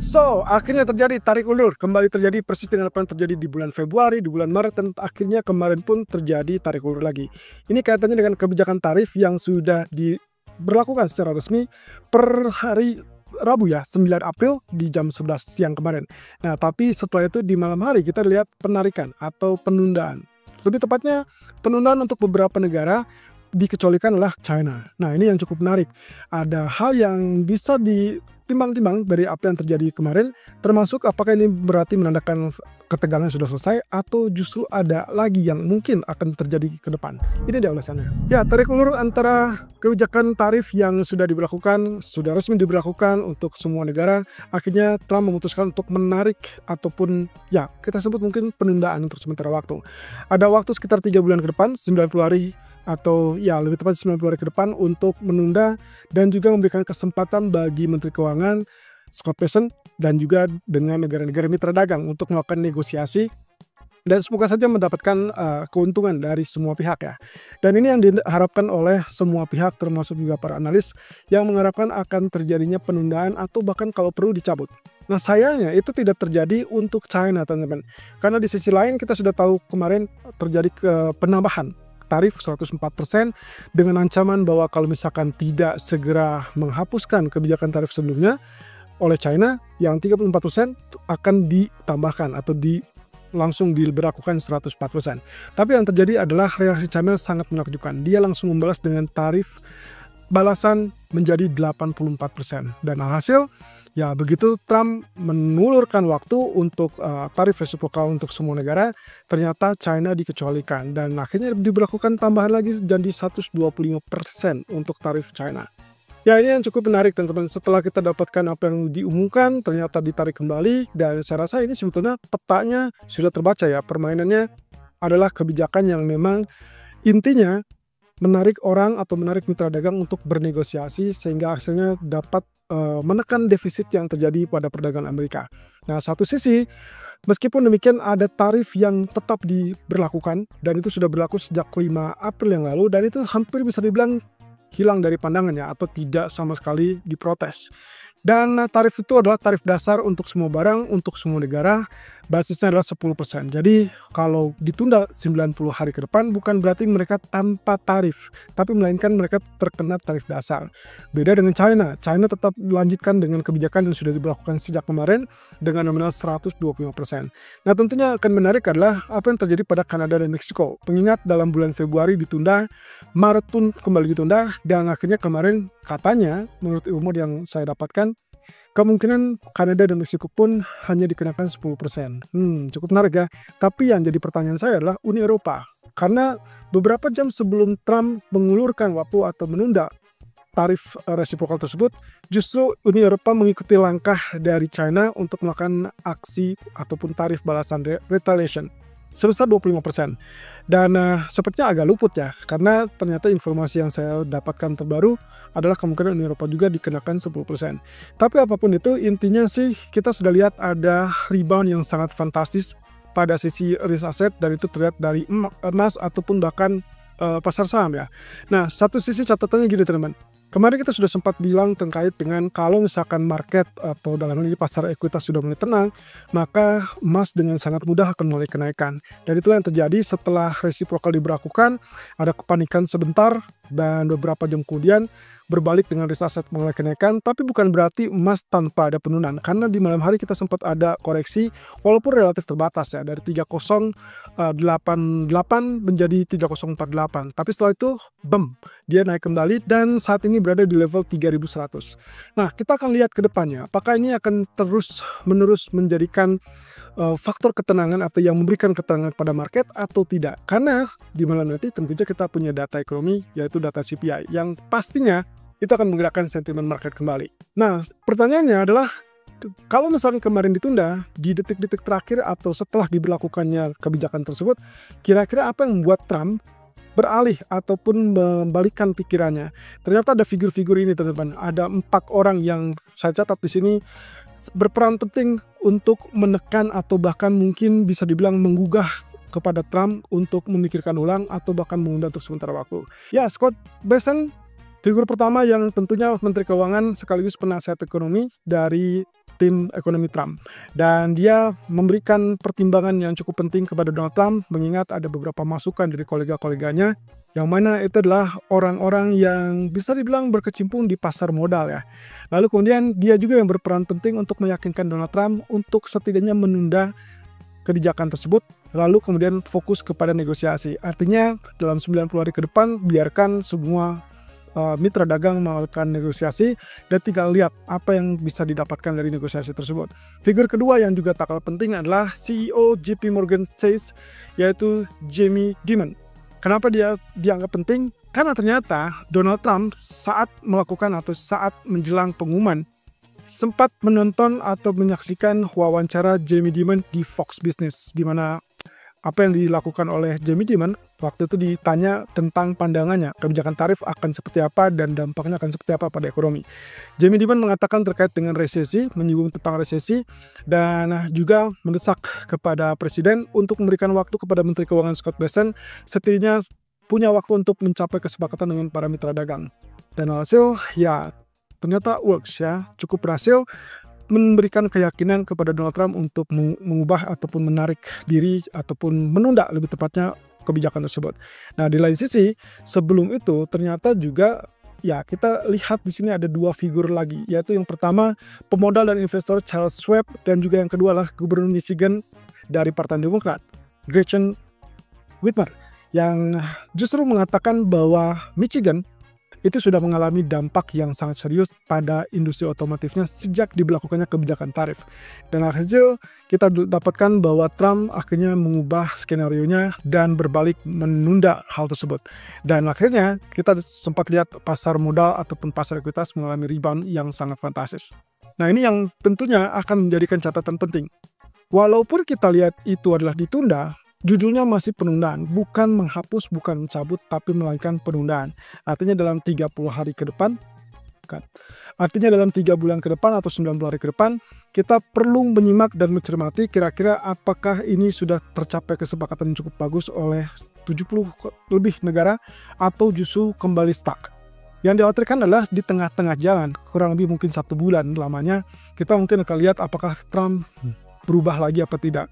So, akhirnya terjadi tarik ulur, kembali terjadi persis dengan apa yang terjadi di bulan Februari, di bulan Maret, dan akhirnya kemarin pun terjadi tarik ulur lagi. Ini kaitannya dengan kebijakan tarif yang sudah diberlakukan secara resmi per hari Rabu ya, 9 April di jam 11 siang kemarin. Nah, tapi setelah itu di malam hari kita lihat penarikan atau penundaan. Lebih tepatnya penundaan untuk beberapa negara dikecualikan adalah China. Nah, ini yang cukup menarik. Ada hal yang bisa ditimbang-timbang dari apa yang terjadi kemarin, termasuk apakah ini berarti menandakan ketegangan sudah selesai atau justru ada lagi yang mungkin akan terjadi ke depan. Ini dia ulasannya. Ya, tarik ulur antara kebijakan tarif yang sudah diberlakukan, sudah resmi diberlakukan untuk semua negara, akhirnya Trump memutuskan untuk menarik ataupun ya kita sebut mungkin penundaan untuk sementara waktu. Ada waktu sekitar 3 bulan ke depan, 90 hari atau ya lebih tepat 90 hari ke depan untuk menunda dan juga memberikan kesempatan bagi Menteri Keuangan Scott Bessent dan juga dengan negara-negara mitra dagang untuk melakukan negosiasi dan semoga saja mendapatkan keuntungan dari semua pihak ya. Dan ini yang diharapkan oleh semua pihak termasuk juga para analis yang mengharapkan akan terjadinya penundaan atau bahkan kalau perlu dicabut. Nah, sayangnya itu tidak terjadi untuk China, teman-teman. Karena di sisi lain kita sudah tahu kemarin terjadi penambahan tarif 104% dengan ancaman bahwa kalau misalkan tidak segera menghapuskan kebijakan tarif sebelumnya oleh China yang 34% akan ditambahkan atau langsung diberlakukan 104%. Tapi yang terjadi adalah reaksi China sangat menakjubkan. Dia langsung membalas dengan tarif balasan menjadi 84%. Dan alhasil ya begitu Trump menulurkan waktu untuk tarif resiprokal untuk semua negara, ternyata China dikecualikan dan akhirnya diberlakukan tambahan lagi jadi 125% untuk tarif China. Ya, ini yang cukup menarik teman-teman. Setelah kita dapatkan apa yang diumumkan, ternyata ditarik kembali dan saya rasa ini sebetulnya petanya sudah terbaca ya. Permainannya adalah kebijakan yang memang intinya menarik orang atau menarik mitra dagang untuk bernegosiasi sehingga hasilnya dapat menekan defisit yang terjadi pada perdagangan Amerika. Nah, satu sisi meskipun demikian ada tarif yang tetap diberlakukan dan itu sudah berlaku sejak 5 April yang lalu dan itu hampir bisa dibilang hilang dari pandangannya atau tidak sama sekali diprotes. Dan tarif itu adalah tarif dasar untuk semua barang, untuk semua negara, basisnya adalah 10%. Jadi kalau ditunda 90 hari ke depan bukan berarti mereka tanpa tarif, tapi melainkan mereka terkena tarif dasar. Beda dengan China. China tetap melanjutkan dengan kebijakan yang sudah diberlakukan sejak kemarin dengan nominal 125%. Nah, tentunya akan menarik adalah apa yang terjadi pada Kanada dan Meksiko. Mengingat dalam bulan Februari ditunda, Maret pun kembali ditunda, dan akhirnya kemarin katanya menurut ilmu yang saya dapatkan kemungkinan Kanada dan Meksiko pun hanya dikenakan 10%. Cukup menarik ya. Tapi yang jadi pertanyaan saya adalah Uni Eropa. Karena beberapa jam sebelum Trump mengulurkan waktu atau menunda tarif resiprokal tersebut, justru Uni Eropa mengikuti langkah dari China untuk melakukan aksi ataupun tarif balasan retaliation sebesar 25%. Dan sepertinya agak luput ya, karena ternyata informasi yang saya dapatkan terbaru adalah kemungkinan Uni Eropa juga dikenakan 10%. Tapi apapun itu, intinya sih kita sudah lihat ada rebound yang sangat fantastis pada sisi risk asset, dan itu terlihat dari emas ataupun bahkan pasar saham ya. Nah, satu sisi catatannya gini teman-teman. Kemarin kita sudah sempat bilang terkait dengan kalau misalkan market atau dalam hal ini pasar ekuitas sudah mulai tenang, maka emas dengan sangat mudah akan mulai kenaikan. Dan itulah yang terjadi setelah resiprokal diberlakukan, ada kepanikan sebentar dan beberapa jam kemudian berbalik dengan risk asset mulai kenaikan, tapi bukan berarti emas tanpa ada penurunan. Karena di malam hari kita sempat ada koreksi walaupun relatif terbatas ya, dari 3088 menjadi 3048. Tapi setelah itu dia naik kembali dan saat ini berada di level 3100. Nah, kita akan lihat ke depannya apakah ini akan terus-menerus menjadikan faktor ketenangan atau yang memberikan ketenangan pada market atau tidak. Karena di malam nanti tentunya kita punya data ekonomi yaitu data CPI yang pastinya itu akan menggerakkan sentimen market kembali. Nah, pertanyaannya adalah kalau misalnya kemarin ditunda di detik-detik terakhir atau setelah diberlakukannya kebijakan tersebut, kira-kira apa yang membuat Trump beralih ataupun membalikkan pikirannya? Ternyata ada figur-figur ini teman-teman. Ada 4 orang yang saya catat di sini berperan penting untuk menekan atau bahkan mungkin bisa dibilang menggugah kepada Trump untuk memikirkan ulang atau bahkan menunda untuk sementara waktu. Ya, Scott Bessent figur pertama yang tentunya Menteri Keuangan sekaligus penasihat ekonomi dari tim ekonomi Trump. Dan dia memberikan pertimbangan yang cukup penting kepada Donald Trump, mengingat ada beberapa masukan dari kolega-koleganya, yang mana itu adalah orang-orang yang bisa dibilang berkecimpung di pasar modal ya. Lalu kemudian dia juga yang berperan penting untuk meyakinkan Donald Trump untuk setidaknya menunda kebijakan tersebut, lalu kemudian fokus kepada negosiasi. Artinya dalam 90 hari ke depan biarkan semua mitra dagang melakukan negosiasi dan tinggal lihat apa yang bisa didapatkan dari negosiasi tersebut. Figur kedua yang juga tak kalah penting adalah CEO JP Morgan Chase, yaitu Jamie Dimon. Kenapa dia dianggap penting? Karena ternyata Donald Trump saat melakukan atau saat menjelang pengumuman sempat menonton atau menyaksikan wawancara Jamie Dimon di Fox Business, di mana apa yang dilakukan oleh Jamie Dimon waktu itu ditanya tentang pandangannya kebijakan tarif akan seperti apa dan dampaknya akan seperti apa pada ekonomi. Jamie Dimon mengatakan terkait dengan resesi, menyinggung tentang resesi, dan juga mendesak kepada presiden untuk memberikan waktu kepada Menteri Keuangan Scott Bessent setidaknya punya waktu untuk mencapai kesepakatan dengan para mitra dagang. Dan hasil ya ternyata works ya, cukup berhasil memberikan keyakinan kepada Donald Trump untuk mengubah ataupun menarik diri ataupun menunda lebih tepatnya kebijakan tersebut. Nah, di lain sisi sebelum itu ternyata juga ya kita lihat di sini ada dua figur lagi, yaitu yang pertama pemodal dan investor Charles Schwab, dan juga yang kedua adalah Gubernur Michigan dari Partai Demokrat, Gretchen Whitmer, yang justru mengatakan bahwa Michigan itu sudah mengalami dampak yang sangat serius pada industri otomotifnya sejak diberlakukannya kebijakan tarif. Dan akhirnya kita dapatkan bahwa Trump akhirnya mengubah skenario-nya dan berbalik menunda hal tersebut. Dan akhirnya kita sempat lihat pasar modal ataupun pasar ekuitas mengalami rebound yang sangat fantastis. Nah, ini yang tentunya akan menjadikan catatan penting. Walaupun kita lihat itu adalah ditunda, judulnya masih penundaan, bukan menghapus, bukan mencabut, tapi melakukan penundaan. Artinya dalam 30 hari ke depan, artinya dalam 3 bulan ke depan atau 90 hari ke depan, kita perlu menyimak dan mencermati kira-kira apakah ini sudah tercapai kesepakatan yang cukup bagus oleh 70 lebih negara atau justru kembali stuck. Yang dikhawatirkan adalah di tengah-tengah jalan, kurang lebih mungkin 1 bulan lamanya, kita mungkin akan lihat apakah Trump berubah lagi apa tidak.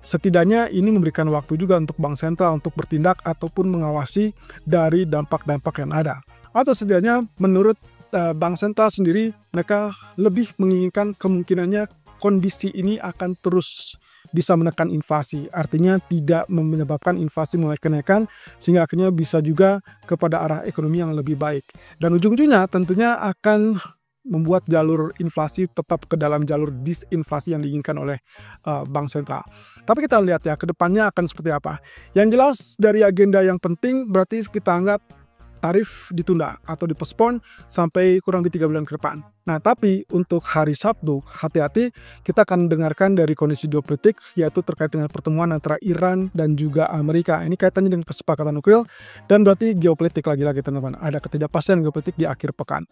Setidaknya ini memberikan waktu juga untuk bank sentral untuk bertindak ataupun mengawasi dari dampak-dampak yang ada. Atau setidaknya menurut bank sentral sendiri, mereka lebih menginginkan kemungkinannya kondisi ini akan terus bisa menekan inflasi. Artinya tidak menyebabkan inflasi mulai kenaikan, sehingga akhirnya bisa juga kepada arah ekonomi yang lebih baik. Dan ujung-ujungnya tentunya akan membuat jalur inflasi tetap ke dalam jalur disinflasi yang diinginkan oleh bank sentral. Tapi kita lihat ya ke depannya akan seperti apa. Yang jelas dari agenda yang penting berarti kita anggap tarif ditunda atau dipospon sampai kurang lebih 3 bulan ke depan. Nah, tapi untuk hari Sabtu, hati-hati, kita akan dengarkan dari kondisi geopolitik, yaitu terkait dengan pertemuan antara Iran dan juga Amerika. Ini kaitannya dengan kesepakatan nuklir, dan berarti geopolitik lagi-lagi teman-teman. Ada ketidakpastian geopolitik di akhir pekan.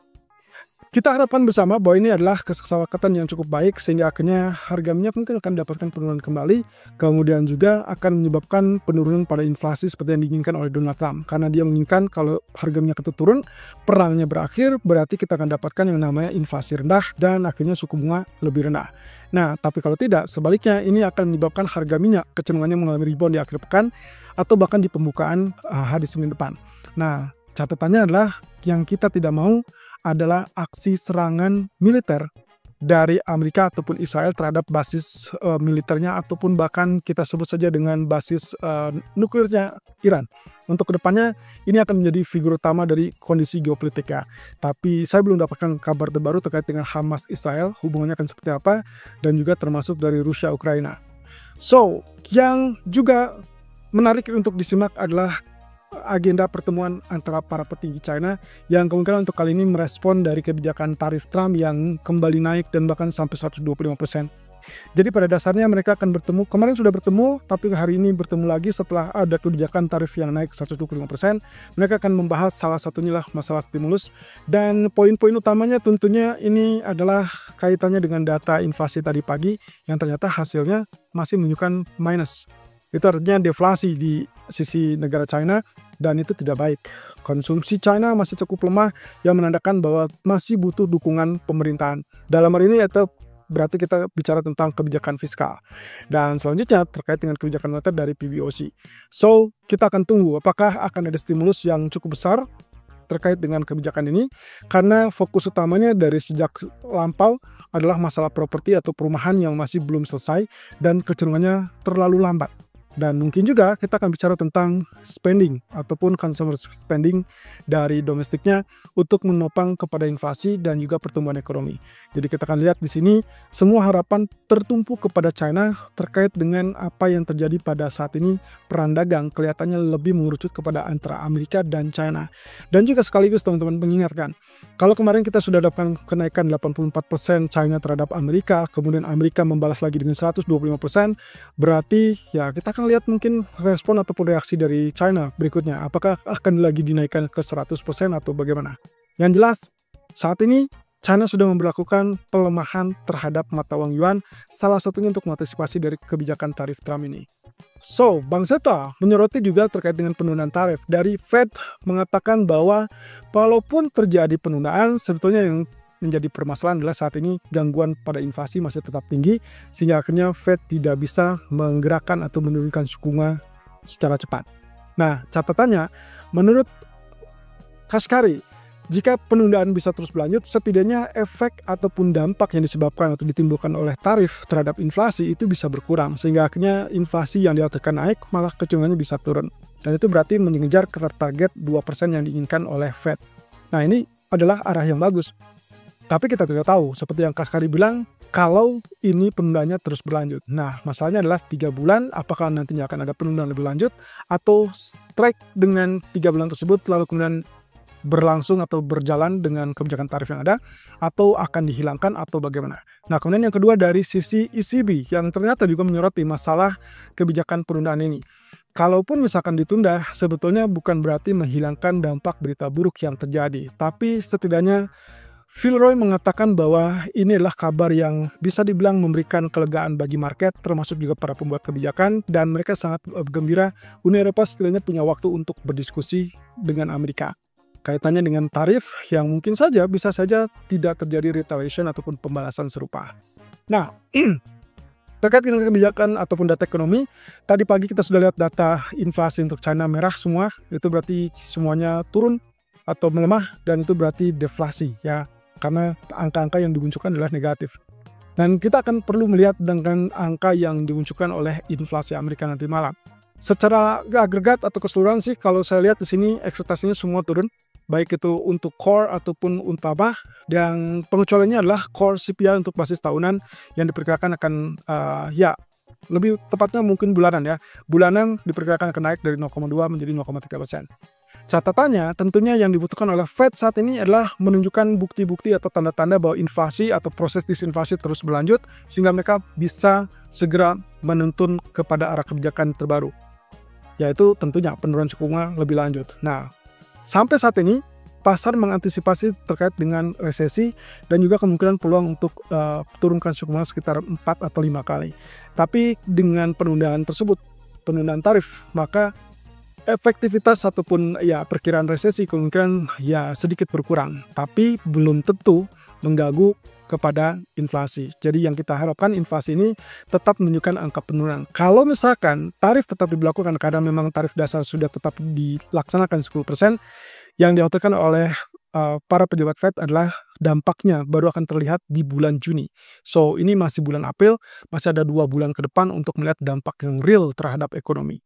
Kita harapkan bersama bahwa ini adalah kesepakatan yang cukup baik sehingga akhirnya harga minyak mungkin akan mendapatkan penurunan kembali, kemudian juga akan menyebabkan penurunan pada inflasi seperti yang diinginkan oleh Donald Trump, karena dia menginginkan kalau harga minyak itu turun, perangnya berakhir, berarti kita akan dapatkan yang namanya inflasi rendah dan akhirnya suku bunga lebih rendah. Nah, tapi kalau tidak, sebaliknya ini akan menyebabkan harga minyak kecenderungannya mengalami rebound di akhir pekan atau bahkan di pembukaan hari Senin depan. Nah, catatannya adalah yang kita tidak mau adalah aksi serangan militer dari Amerika ataupun Israel terhadap basis militernya ataupun bahkan kita sebut saja dengan basis nuklirnya Iran. Untuk kedepannya ini akan menjadi figur utama dari kondisi geopolitik ya. Tapi saya belum dapatkan kabar terbaru terkait dengan Hamas Israel, hubungannya akan seperti apa, dan juga termasuk dari Rusia Ukraina. So, yang juga menarik untuk disimak adalah agenda pertemuan antara para petinggi China yang kemungkinan untuk kali ini merespon dari kebijakan tarif Trump yang kembali naik dan bahkan sampai 125%. Jadi pada dasarnya mereka akan bertemu, kemarin sudah bertemu, tapi hari ini bertemu lagi setelah ada kebijakan tarif yang naik 125%. Mereka akan membahas salah satunya lah masalah stimulus, dan poin-poin utamanya tentunya ini adalah kaitannya dengan data inflasi tadi pagi yang ternyata hasilnya masih menunjukkan minus. Itu artinya deflasi di sisi negara China, dan itu tidak baik. Konsumsi China masih cukup lemah yang menandakan bahwa masih butuh dukungan pemerintahan. Dalam hal ini yaitu berarti kita bicara tentang kebijakan fiskal. Dan selanjutnya terkait dengan kebijakan moneter dari PBOC. So, kita akan tunggu apakah akan ada stimulus yang cukup besar terkait dengan kebijakan ini, karena fokus utamanya dari sejak lampau adalah masalah properti atau perumahan yang masih belum selesai dan kecenderungannya terlalu lambat. Dan mungkin juga kita akan bicara tentang spending ataupun consumer spending dari domestiknya untuk menopang kepada inflasi dan juga pertumbuhan ekonomi. Jadi kita akan lihat di sini semua harapan tertumpu kepada China terkait dengan apa yang terjadi pada saat ini. Perang dagang kelihatannya lebih mengerucut kepada antara Amerika dan China. Dan juga sekaligus teman-teman mengingatkan, kalau kemarin kita sudah dapatkan kenaikan 84% China terhadap Amerika, kemudian Amerika membalas lagi dengan 125%, berarti ya kita akan lihat mungkin respon ataupun reaksi dari China berikutnya. Apakah akan lagi dinaikkan ke 100% atau bagaimana? Yang jelas, saat ini China sudah memberlakukan pelemahan terhadap mata uang yuan, salah satunya untuk mengantisipasi dari kebijakan tarif Trump ini. So, Bank Sentral menyoroti juga terkait dengan penundaan tarif. Dari Fed mengatakan bahwa walaupun terjadi penundaan, sebetulnya yang menjadi permasalahan adalah saat ini gangguan pada inflasi masih tetap tinggi, sehingga akhirnya Fed tidak bisa menggerakkan atau menurunkan suku bunga secara cepat. Nah, catatannya, menurut Kashkari, jika penundaan bisa terus berlanjut, setidaknya efek ataupun dampak yang disebabkan atau ditimbulkan oleh tarif terhadap inflasi itu bisa berkurang, sehingga akhirnya inflasi yang dikhawatirkan naik malah kecenderungannya bisa turun. Dan itu berarti mengejar ke target 2% yang diinginkan oleh Fed. Nah, ini adalah arah yang bagus. Tapi kita tidak tahu, seperti yang Kashkari bilang, kalau ini penundaannya terus berlanjut. Nah, masalahnya adalah 3 bulan, apakah nantinya akan ada penundaan lebih lanjut, atau strike dengan 3 bulan tersebut, lalu kemudian berlangsung atau berjalan dengan kebijakan tarif yang ada, atau akan dihilangkan, atau bagaimana. Nah, kemudian yang kedua dari sisi ECB, yang ternyata juga menyoroti masalah kebijakan penundaan ini. Kalaupun misalkan ditunda, sebetulnya bukan berarti menghilangkan dampak berita buruk yang terjadi, tapi setidaknya Phil Roy mengatakan bahwa ini adalah kabar yang bisa dibilang memberikan kelegaan bagi market, termasuk juga para pembuat kebijakan, dan mereka sangat gembira Uni Eropa setidaknya punya waktu untuk berdiskusi dengan Amerika. Kaitannya dengan tarif yang mungkin saja bisa saja tidak terjadi retaliation ataupun pembalasan serupa. Nah, terkait dengan kebijakan ataupun data ekonomi, tadi pagi kita sudah lihat data inflasi untuk China merah semua, itu berarti semuanya turun atau melemah, dan itu berarti deflasi ya. Karena angka-angka yang dimunculkan adalah negatif. Dan kita akan perlu melihat dengan angka yang dimunculkan oleh inflasi Amerika nanti malam. Secara agregat atau keseluruhan sih, kalau saya lihat di sini ekspektasinya semua turun, baik itu untuk core ataupun utama. Dan pengecualiannya adalah core CPI untuk basis tahunan yang diperkirakan akan lebih tepatnya mungkin bulanan ya. Bulanan diperkirakan akan naik dari 0,2 menjadi 0,3%. Catatannya tentunya yang dibutuhkan oleh Fed saat ini adalah menunjukkan bukti-bukti atau tanda-tanda bahwa inflasi atau proses disinflasi terus berlanjut, sehingga mereka bisa segera menuntun kepada arah kebijakan terbaru, yaitu tentunya penurunan suku bunga lebih lanjut. Nah, sampai saat ini pasar mengantisipasi terkait dengan resesi dan juga kemungkinan peluang untuk turunkan suku bunga sekitar 4 atau 5 kali. Tapi dengan penundaan tersebut, penundaan tarif, maka efektivitas ataupun perkiraan resesi kemungkinan sedikit berkurang, tapi belum tentu mengganggu kepada inflasi. Jadi yang kita harapkan inflasi ini tetap menunjukkan angka penurunan. Kalau misalkan tarif tetap diberlakukan karena memang tarif dasar sudah tetap dilaksanakan 10%, yang dikhawatirkan oleh para pejabat Fed adalah dampaknya baru akan terlihat di bulan Juni. So ini masih bulan April, masih ada 2 bulan ke depan untuk melihat dampak yang real terhadap ekonomi.